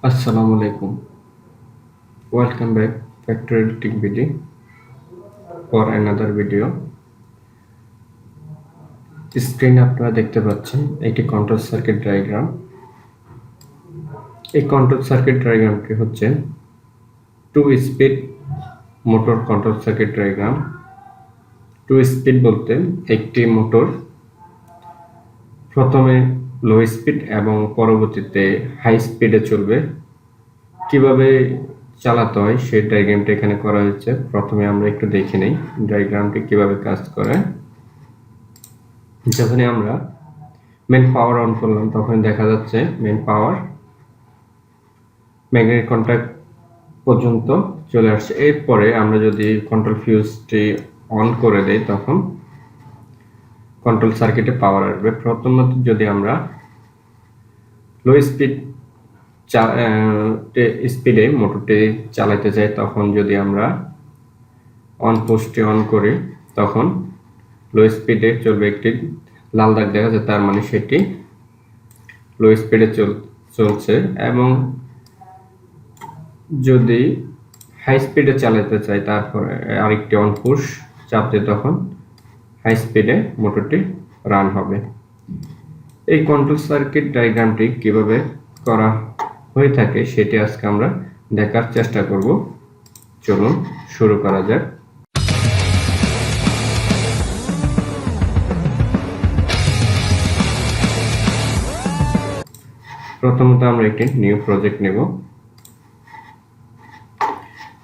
Assalamu alaikum. Welcome back Factory TechBD for another video. স্ক্রিনে আপনারা দেখতে পাচ্ছেন একটি কন্ট্রোল সার্কিট ডায়াগ্রাম। এই কন্ট্রোল সার্কিট ডায়াগ্রামটি হচ্ছে two speed motor control circuit diagram. Two speed বলতে একটি মোটর প্রথমে লো স্পিড এবং পরবর্তীতে হাই স্পিডে চলবে। কিভাবে চালাতে হয় সেই ডায়াগ্রামটা এখানে করা হয়েছে। প্রথমে আমরা একটু দেখে নেই ডায়াগ্রামটি কিভাবে কাজ করে। যখনই আমরা মেন পাওয়ার অন করলাম তখন দেখা যাচ্ছে মেন পাওয়ার ম্যাগনেটিক কন্ট্যাক্ট পর্যন্ত চলে আসছে। এরপরে আমরা যদি কন্ট্রোল ফিউজটি অন করে দেই তখন কন্ট্রোল সার্কিটে পাওয়ার আসবে। প্রথমত যদি আমরা লো স্পিডে মোটরটি চালাতে চাই তখন যদি আমরা অন পোস্টটি অন করি তখন লো স্পিডে চলবে। একটি লাল দাগ দেখা যায়, তার মানে সেটি লো স্পিডে চলছে। এবং যদি হাই স্পিডে চালাতে চাই তারপরে আরেকটি অন পুশ চাপ দিয়ে তখন হাই স্পিডে মোটরটি রান হবে। এই কন্ট্রোল সার্কিট ডায়াগ্রামটি কিভাবে করা হয়ে থাকে সেটি আজকে আমরা দেখার চেষ্টা করব। চলুন শুরু করা যাক। প্রথমত আমরা একটি নিউ প্রজেক্ট নেব।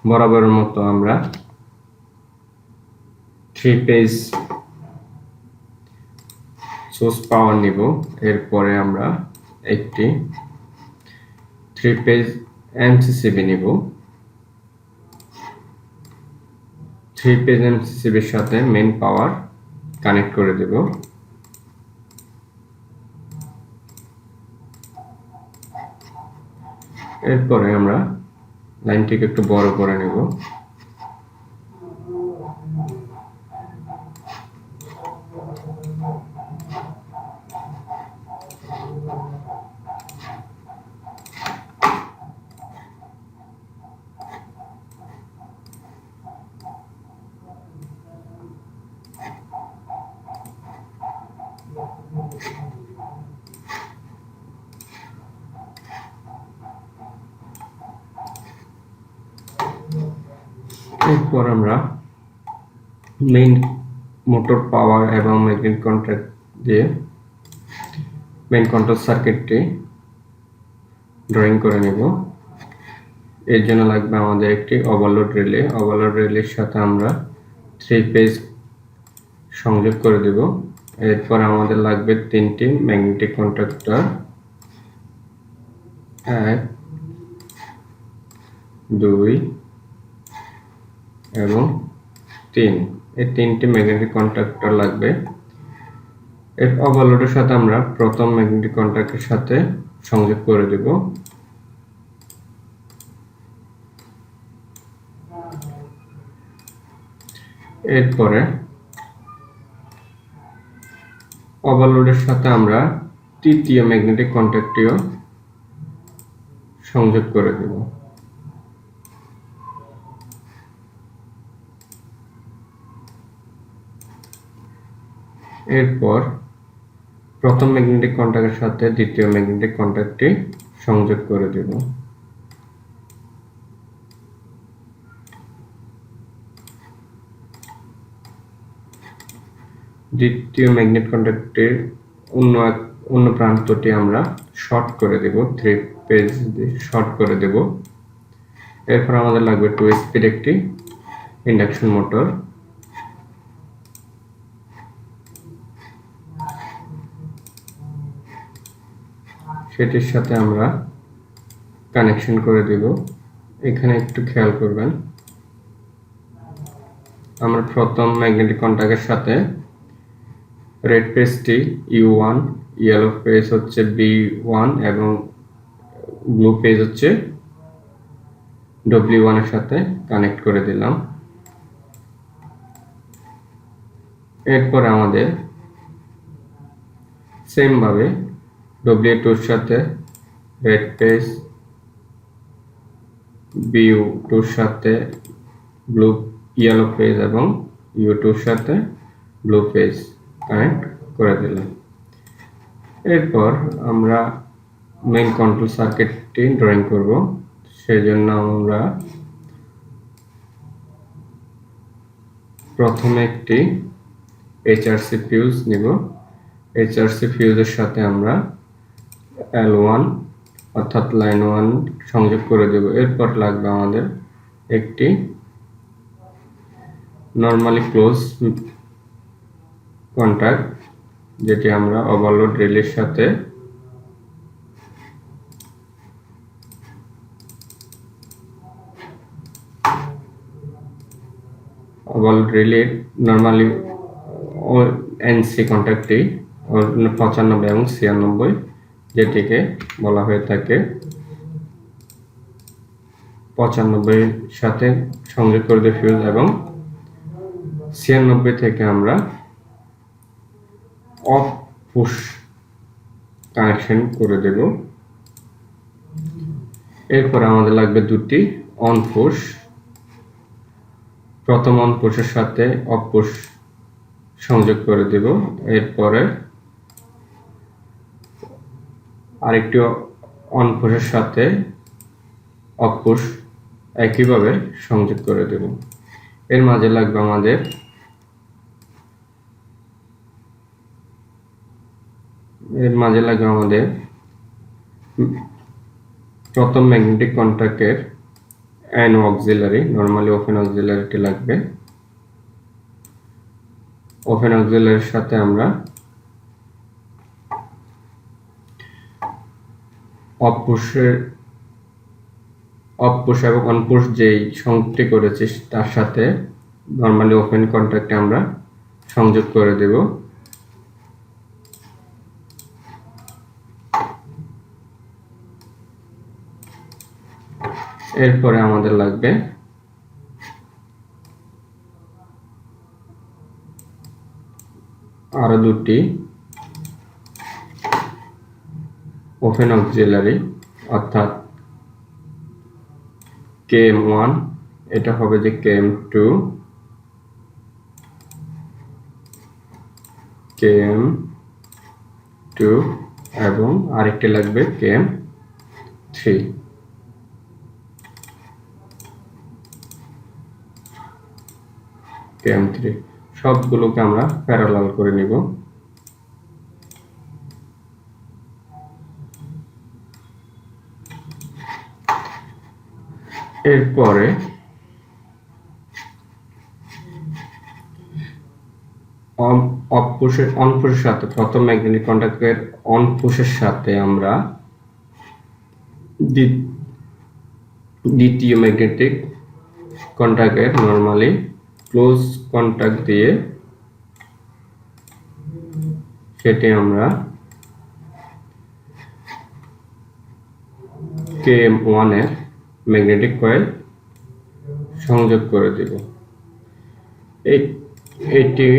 বরাবরের মতো আমরা 3 পেজ সোর্স পাওয়ার নিব। এরপরে আমরা একটি 3 পেজ এমসিসিবি নিব। 3 পেজ এমসিসিবির সাথে মেইন পাওয়ার কানেক্ট করে দেব। এরপরে আমরা লাইনটিকে একটু বড় করে নেব। এরপর আমরা মেইন মোটর পাওয়ার এবং ম্যাগনেটিক কন্ট্যাক্ট দিয়ে মেইন কন্ট্রোল সার্কিটটি ড্রয়িং করে নেব। এর জন্য লাগবে আমাদের একটি ওভারলোড রিলে। ওভারলোড রিলের সাথে আমরা 3 পেজ সংযোগ করে দেব। এরপর আমাদের লাগবে 3টি ম্যাগনেটিক কন্ট্যাক্টর, 1, 2 এবং 3। এই 3টি ম্যাগনেটিক কন্ট্যাক্টর লাগবে। এর ওভারলোডের সাথে আমরা প্রথম ম্যাগনেটিক কন্ট্যাক্টের সাথে সংযোগ করে দেব। এরপরে ওভারলোডের সাথে আমরা তৃতীয় ম্যাগনেটিক কন্ট্যাক্টটিও সংযোগ করে দেব। এরপর প্রথম ম্যাগনেটিক কন্ট্যাক্টের সাথে দ্বিতীয় ম্যাগনেটিক কন্ট্যাক্টটি সংযোগ করে দেব। দ্বিতীয় ম্যাগনেটিক কন্ট্যাক্টের অন্য প্রান্তটি আমরা শর্ট করে দেব, 3 পেজ শর্ট করে দেব। এরপর আমাদের লাগবে 2 স্পিড একটি ইন্ডাকশন মোটর। সেটির সাথে আমরা কানেকশন করে দেব। এখানে একটু খেয়াল করবেন, আমরা প্রথম ম্যাগনেটিক কন্ট্যাক্টের সাথে রেড পেজটি U1, ইয়েলো পেজ হচ্ছে B1 এবং ব্লু পেজ হচ্ছে W1 এর সাথে কানেক্ট করে দিলাম। এরপর আমাদের সেম ভাবে W2 এর সাথে রেড পেজ BU2 এর সাথে ব্লু ইয়েলো পেজ এবং U2 এর সাথে ব্লু পেজ কানেক্ট করে দিলাম। এরপর আমরা মেইন কন্ট্রোল সার্কিটটি ড্রয়িং করব। সেজন্য আমরা প্রথমে একটি HRC ফিউজ নিব। HRC ফিউজের সাথে আমরা L1 অর্থাৎ লাইন 1 সংযোগ করে দেব। এরপর লাগবে আমাদের একটি নরমালি ক্লোজ কন্টাক্ট, যেটি আমরা ওভারলোড রিলের সাথে ওভারলোড রিলে নরমালি NC কন্টাক্টটি 95 এবং 96, যেটিকে বলা হয়ে থাকে 95 সাথে সংযোগ করে দেব ফিউজ এবং 96 থেকে আমরা অফ পুশ কানেকশন করে দেব। এরপর আমাদের লাগবে দুটি অন পুশ। প্রথম অন পুশের সাথে অফ পুশ সংযোগ করে দেব। এরপরে আরেকটি অন পুশের সাথে অফ পুশ একইভাবে সংযোগ করে দেব। এর মাঝে লাগবে আমাদের প্রথম ম্যাগনেটিক কন্ট্যাক্টের NO অক্সিলারি, নরমালি ওপেন অক্সিলারিটি লাগবে। ওপেন অক্সিলারির সাথে আমরা অফ পুশ এবং অন পুশ যেই সংযোগটি করেছি তার সাথে নরমালি ওপেন কন্ট্যাক্টে আমরা সংযোগ করে দেব। এরপরে আমাদের লাগবে আরো দুটি ওপেন অক্সিলারি, অর্থাৎ KM1, এটা হবে যে KM2, KM2 এবং আরেকটি লাগবে KM3। সবগুলোকে আমরা প্যারালাল করে নিব। এরপরে অন পুশের সাথে প্রথম ম্যাগনেটিক কন্ট্যাক্টের অন পুশের সাথে আমরা দ্বিতীয় ম্যাগনেটিক কন্ট্যাক্টের নরমালি ক্লোজ কন্ট্যাক্ট দিয়ে সেটি আমরা KM1 এর ম্যাগনেটিক কয়েল সংযোগ করে দেব। এটি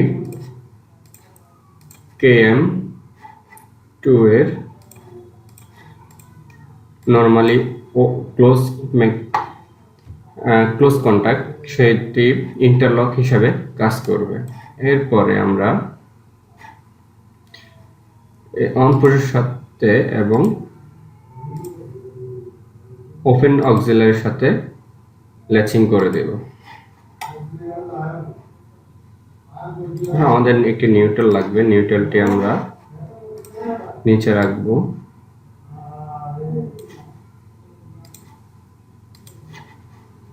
KM2 এর নরমালি ক্লোজ কন্ট্যাক্ট, সেটি ইন্টারলক হিসাবে কাজ করবে। এরপরে আমরা অন পুশের সাথে এবং ওপেন অক্সিলারির সাথে ল্যাচিং করে দেব। আমাদের একটি নিউট্রাল লাগবে। নিউট্রালটি আমরা নিচে রাখবো।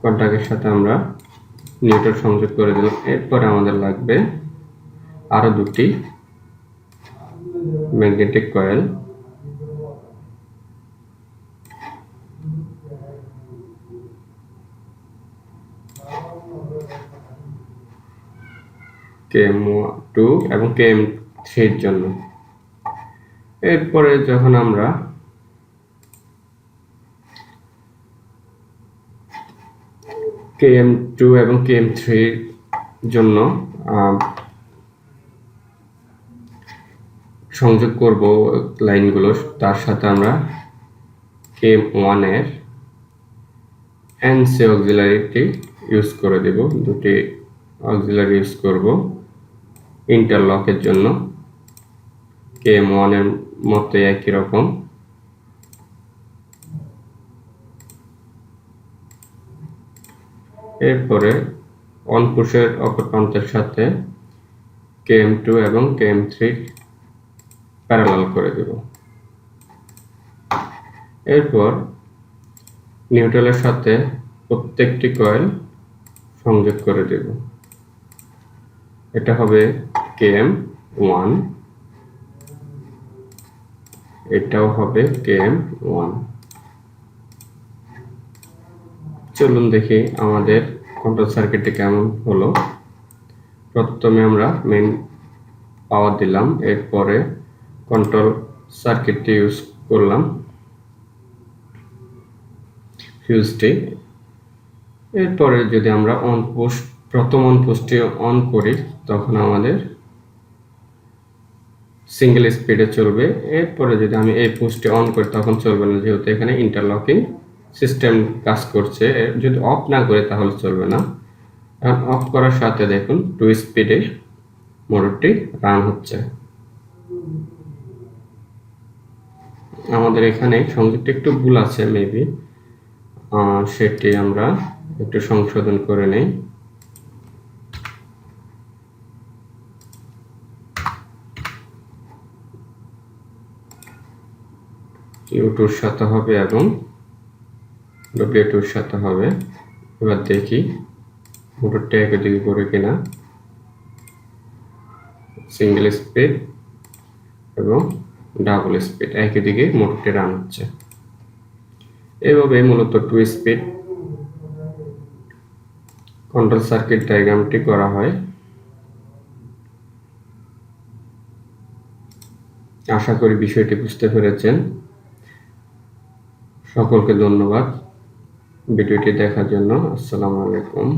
কন্ট্যাক্টের সাথে আমরা নিউট্রাল সংযোগ করে দিলাম। এরপরে আমাদের লাগবে আরো দুটি ম্যাগনেটিক কয়েল, KM2 এবং KM3 এর জন্য। এরপরে যখন আমরা KM2 এবং KM3 এর জন্য সংযোগ করব লাইনগুলো, তার সাথে আমরা KM1 এর এনসি অক্সিলারিটি ইউজ করে দেব, দুটি অক্সিলারি ইউজ করব ইন্টারলকের জন্য। KM1 এর মতো একই রকম। এরপরে অন পুশের অপর প্রান্তের সাথে KM2 এবং KM3 প্যারালাল করে দেব। এরপর নিউট্রালের সাথে প্রত্যেকটি কয়েল সংযোগ করে দেব। এটা হবে KM1, এটাও হবে KM1। চলুন দেখি আমাদের কন্ট্রোল সার্কিটটি কেমন হলো। প্রথমে আমরা মেইন পাওয়ার দিলাম, এরপরে কন্ট্রোল সার্কিটটি ইউজ করলাম ফিউজটি। এরপরে যদি আমরা প্রথম অন পোস্টটি অন করি তখন আমাদের সিঙ্গেল স্পিডে চলবে। এরপরে যদি আমি এই পোস্টটি অন করি তখন চলবে না, যেহেতু এখানে ইন্টারলকিং সিস্টেম কাজ করছে। যদি অফ না করে তাহলে চলবে না। এখন অফ করার সাথে দেখুন 2 স্পিডে মোটরটি রান হচ্ছে। আমাদের এখানে সংযোগটি একটু ভুল আছে, মেবি সেটি আমরা একটু সংশোধন করে নেই। U2 এর সাথে হবে এবং W2 এর সাথে হবে। এবার দেখি মোটরটা একই দিকে করে কিনা। সিঙ্গেল স্পিড এবং ডাবল স্পিড একই দিকে মোটরটি রান হচ্ছে। এভাবে মূলত 2 স্পিড কন্ট্রোল সার্কিট ডায়াগ্রামটি করা হয়। আশা করি বিষয়টি বুঝতে পেরেছেন। সকলকে ধন্যবাদ ভিডিওটি দেখার জন্য। আসসালামু আলাইকুম।